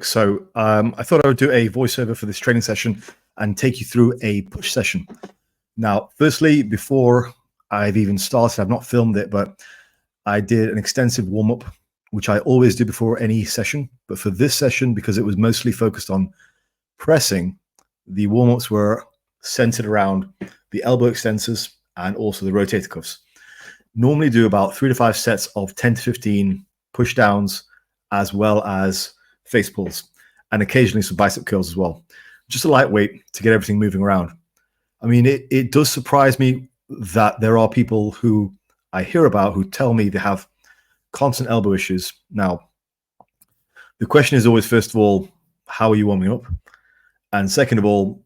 folks. So I thought I would do a voiceover for this training session and take you through a push session. Now, firstly, before I've even started, I've not filmed it, but I did an extensive warm-up, which I always do before any session. But for this session, because it was mostly focused on pressing, the warm-ups were centered around the elbow extensors and also the rotator cuffs. Normally do about 3 to 5 sets of 10 to 15 push downs, as well as face pulls, and occasionally some bicep curls as well. Just a lightweight to get everything moving around. I mean, it does surprise me that there are people who I hear about who tell me they have constant elbow issues. Now, the question is always, first of all, how are you warming up? And second of all,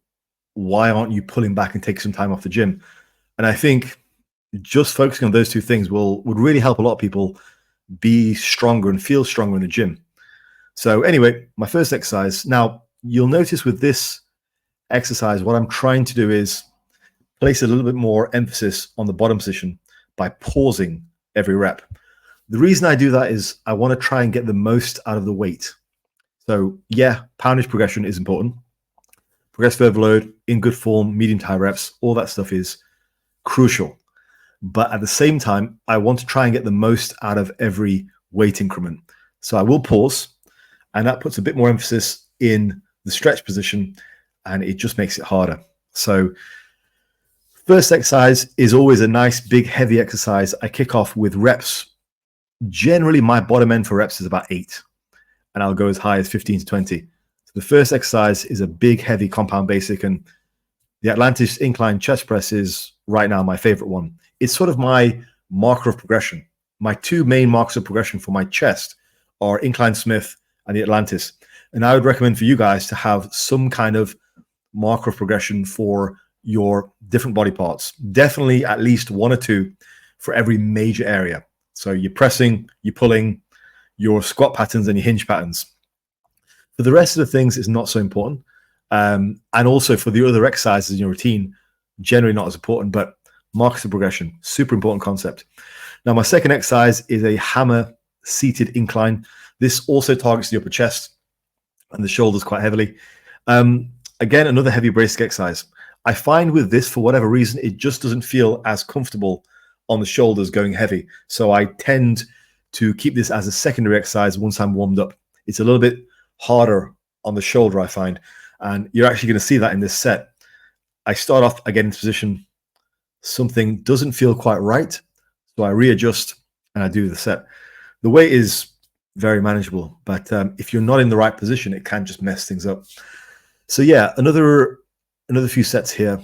why aren't you pulling back and taking some time off the gym? And I think just focusing on those two things would really help a lot of people be stronger and feel stronger in the gym. So anyway, my first exercise. Now, you'll notice with this exercise, what I'm trying to do is place a little bit more emphasis on the bottom position by pausing every rep. The reason I do that is I want to try and get the most out of the weight. So yeah, poundage progression is important. Progressive overload, in good form, medium to high reps, all that stuff is crucial. But at the same time, I want to try and get the most out of every weight increment. So I will pause, and that puts a bit more emphasis in the stretch position, and it just makes it harder. So first exercise is always a nice, big, heavy exercise. I kick off with reps. Generally, my bottom end for reps is about 8, and I'll go as high as 15 to 20. So the first exercise is a big, heavy compound basic, and the Atlantis incline chest press is right now my favorite one. It's sort of my marker of progression. My two main markers of progression for my chest are incline Smith and the Atlantis. And I would recommend for you guys to have some kind of marker of progression for your different body parts. Definitely at least 1 or 2 for every major area. So you're pressing, you're pulling, your squat patterns and your hinge patterns. For the rest of the things, it's not so important. And also for the other exercises in your routine, generally not as important, but markers of progression, super important concept. Now, my second exercise is a hammer seated incline. This also targets the upper chest and the shoulders quite heavily. Again, another heavy basic exercise. I find with this, for whatever reason, it just doesn't feel as comfortable on the shoulders going heavy. So I tend to keep this as a secondary exercise once I'm warmed up. It's a little bit harder on the shoulder, I find. And you're actually going to see that in this set. I start off, again, in position. Something doesn't feel quite right, so I readjust and I do the set. The weight is very manageable, but if you're not in the right position, it can just mess things up. So yeah, another few sets here.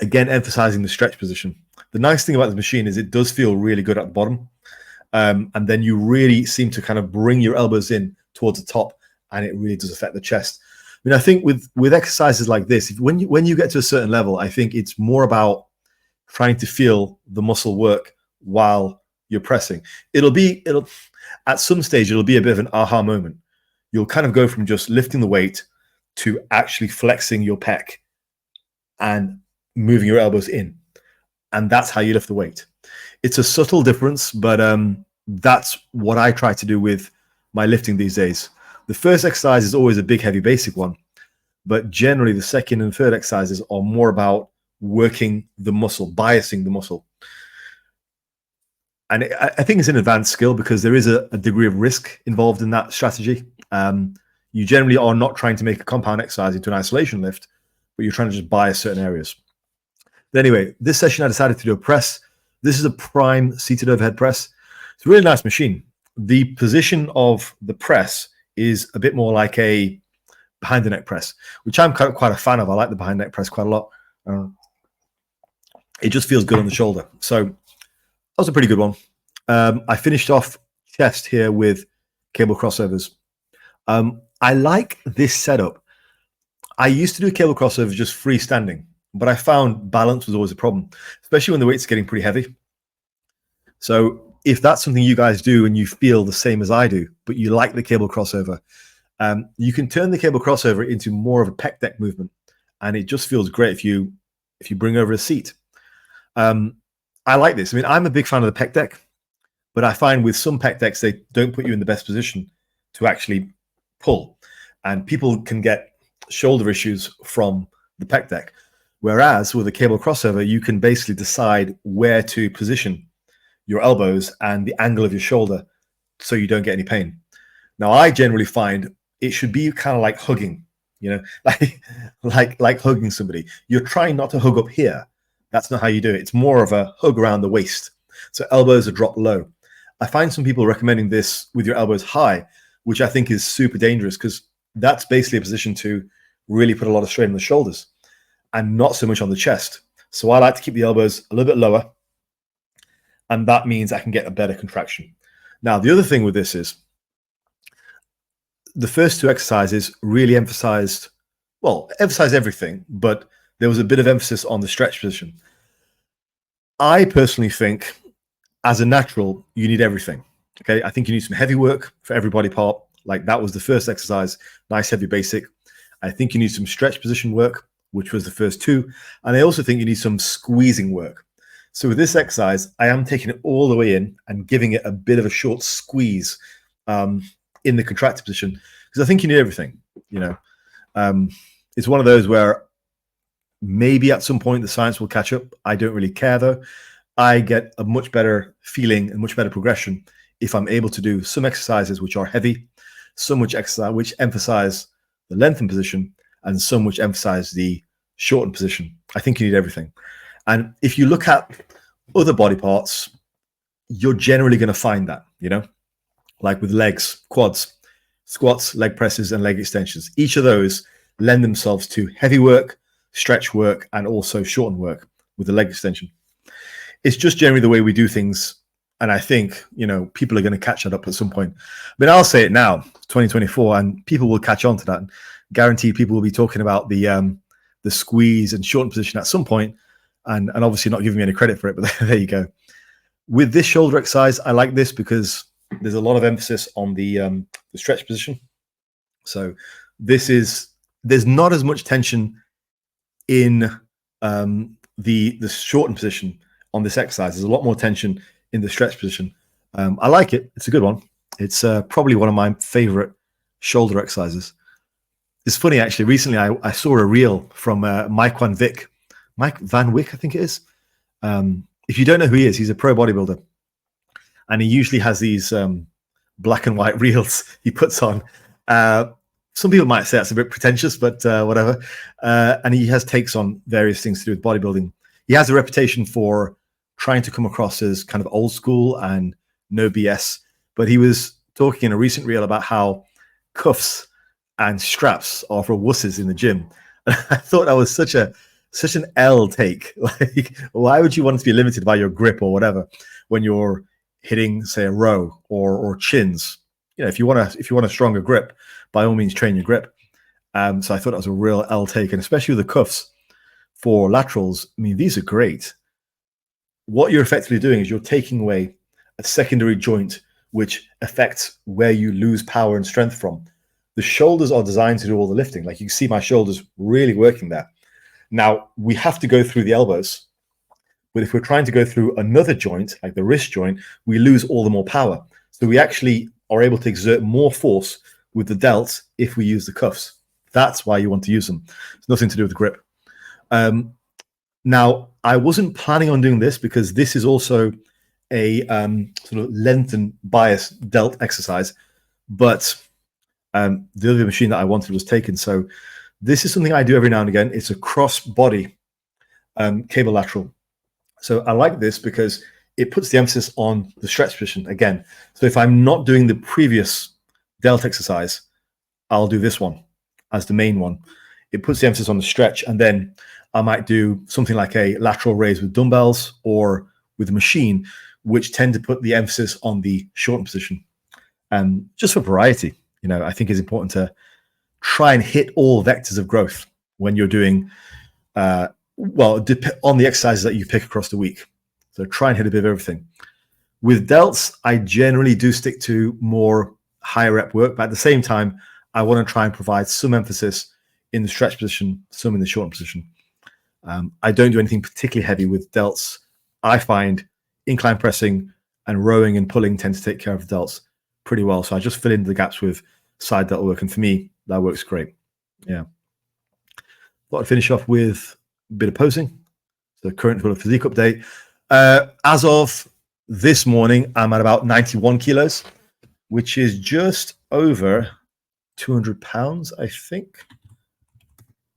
Again, emphasizing the stretch position. The nice thing about this machine is it does feel really good at the bottom, and then you really seem to kind of bring your elbows in towards the top, and it really does affect the chest. I mean, I think with exercises like this, when you get to a certain level, I think it's more about trying to feel the muscle work while you're pressing. It'll at some stage, it'll be a bit of an aha moment. You'll kind of go from just lifting the weight to actually flexing your pec and moving your elbows in. And that's how you lift the weight. It's a subtle difference, but that's what I try to do with my lifting these days. The first exercise is always a big, heavy, basic one. But generally, the second and third exercises are more about working the muscle, biasing the muscle. And I think it's an advanced skill because there is a degree of risk involved in that strategy. You generally are not trying to make a compound exercise into an isolation lift, but you're trying to just bias certain areas. But anyway, this session I decided to do a press. This is a prime seated overhead press. It's a really nice machine. The position of the press is a bit more like a behind the neck press, which I'm quite a fan of. I like the behind neck press quite a lot. It just feels good on the shoulder. So that was a pretty good one. I finished off chest here with cable crossovers. I like this setup. I used to do cable crossovers just freestanding, but I found balance was always a problem, especially when the weight's getting pretty heavy. So if that's something you guys do and you feel the same as I do, but you like the cable crossover, you can turn the cable crossover into more of a pec deck movement, and it just feels great if you bring over a seat. I like this. I mean, I'm a big fan of the pec deck, but I find with some pec decks, they don't put you in the best position to actually pull, and people can get shoulder issues from the pec deck. Whereas with a cable crossover, you can basically decide where to position your elbows and the angle of your shoulder so you don't get any pain. Now, I generally find it should be kind of like hugging, you know, like hugging somebody. You're trying not to hug up here. That's not how you do it. It's more of a hug around the waist. So elbows are dropped low. I find some people recommending this with your elbows high, which I think is super dangerous because that's basically a position to really put a lot of strain on the shoulders and not so much on the chest. So I like to keep the elbows a little bit lower, and that means I can get a better contraction. Now, the other thing with this is the first two exercises really emphasized everything, but there was a bit of emphasis on the stretch position. I personally think as a natural, you need everything. Okay, I think you need some heavy work for every body part. Like that was the first exercise, nice heavy basic. I think you need some stretch position work, which was the first two. And I also think you need some squeezing work. So with this exercise, I am taking it all the way in and giving it a bit of a short squeeze in the contracted position, because I think you need everything. You know, it's one of those where maybe at some point the science will catch up. I don't really care though. I get a much better feeling and much better progression if I'm able to do some exercises which are heavy, some which emphasize the lengthened position, and some which emphasize the shortened position. I think you need everything. And if you look at other body parts, you're generally going to find that, you know, like with legs, quads, squats, leg presses, and leg extensions. Each of those lend themselves to heavy work, stretch work, and also shortened work with the leg extension. It's just generally the way we do things. And I think, you know, people are going to catch that up at some point. But I'll say it now, 2024, and people will catch on to that. Guaranteed people will be talking about the squeeze and shortened position at some point, and obviously not giving me any credit for it, but there you go. With this shoulder exercise, I like this because there's a lot of emphasis on the stretch position. So there's not as much tension in the shortened position on this exercise. There's a lot more tension in the stretch position. I like it. It's a good one. It's probably one of my favorite shoulder exercises. It's funny, actually. Recently, I saw a reel from Mike Van Wyck, I think it is. If you don't know who he is, he's a pro bodybuilder. And he usually has these black and white reels he puts on. Some people might say that's a bit pretentious, but whatever. And he has takes on various things to do with bodybuilding. He has a reputation for trying to come across as kind of old school and no BS. But he was talking in a recent reel about how cuffs and straps are for wusses in the gym. I thought that was such an L take. Like, why would you want to be limited by your grip or whatever when you're hitting, say, a row or chins? You know, if you want a stronger grip, by all means train your grip. So I thought that was a real L take, and especially with the cuffs for laterals. I mean, these are great. What you're effectively doing is you're taking away a secondary joint which affects where you lose power and strength from. The shoulders are designed to do all the lifting. Like you can see my shoulders really working there. Now, we have to go through the elbows, but if we're trying to go through another joint, like the wrist joint, we lose all the more power. So we actually are able to exert more force with the delts if we use the cuffs. That's why you want to use them. It's nothing to do with the grip. Now, I wasn't planning on doing this because this is also a sort of lengthened bias delt exercise, but the other machine that I wanted was taken. So this is something I do every now and again. It's a cross body cable lateral. So I like this because it puts the emphasis on the stretch position again. So if I'm not doing the previous delt exercise, I'll do this one as the main one. It puts the emphasis on the stretch, and then I might do something like a lateral raise with dumbbells or with a machine, which tend to put the emphasis on the shortened position. Just for variety, you know, I think it's important to try and hit all vectors of growth when you're doing, on the exercises that you pick across the week. So try and hit a bit of everything. With delts, I generally do stick to more higher rep work, but at the same time, I want to try and provide some emphasis in the stretch position, some in the shortened position. I don't do anything particularly heavy with delts. I find incline pressing and rowing and pulling tend to take care of the delts pretty well. So I just fill in the gaps with side that'll work. And for me, that works great. Yeah. Thought I'd finish off with a bit of posing. So current physique update. As of this morning, I'm at about 91 kilos, which is just over 200 pounds, I think.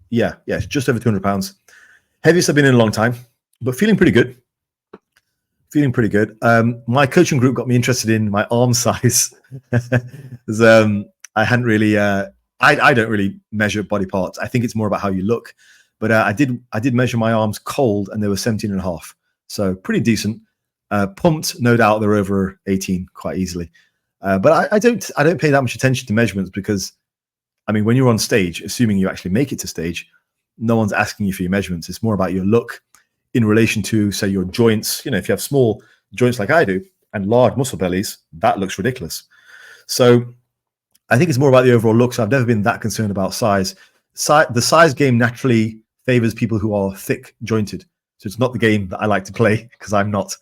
Yeah, it's just over 200 pounds. Heaviest I've been in a long time, but feeling pretty good. My coaching group got me interested in my arm size. I hadn't really, I don't really measure body parts. I think it's more about how you look. But I did measure my arms cold, and they were 17 and a half. So pretty decent. Pumped, no doubt they're over 18 quite easily. But I don't pay that much attention to measurements because, I mean, when you're on stage, assuming you actually make it to stage, no one's asking you for your measurements. It's more about your look in relation to, say, your joints. You know, if you have small joints like I do and large muscle bellies, that looks ridiculous. So I think it's more about the overall look. So I've never been that concerned about size. The size game naturally favors people who are thick jointed. So it's not the game that I like to play because I'm not.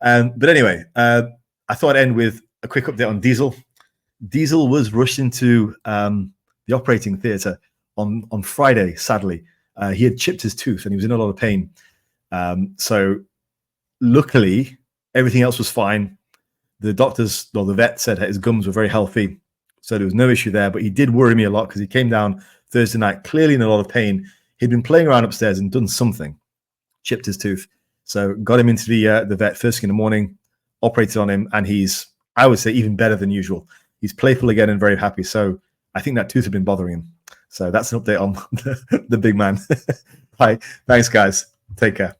But anyway, I thought I'd end with a quick update on Diesel. Diesel was rushed into the operating theatre on Friday, sadly. He had chipped his tooth and he was in a lot of pain. So luckily, everything else was fine. The doctors, or the vet, said his gums were very healthy. So there was no issue there. But he did worry me a lot because he came down Thursday night, clearly in a lot of pain. He'd been playing around upstairs and done something, chipped his tooth. So got him into the vet first thing in the morning, operated on him, and he's, I would say, even better than usual. He's playful again and very happy. So I think that tooth had been bothering him. So that's an update on the big man. Bye. Thanks, guys. Take care.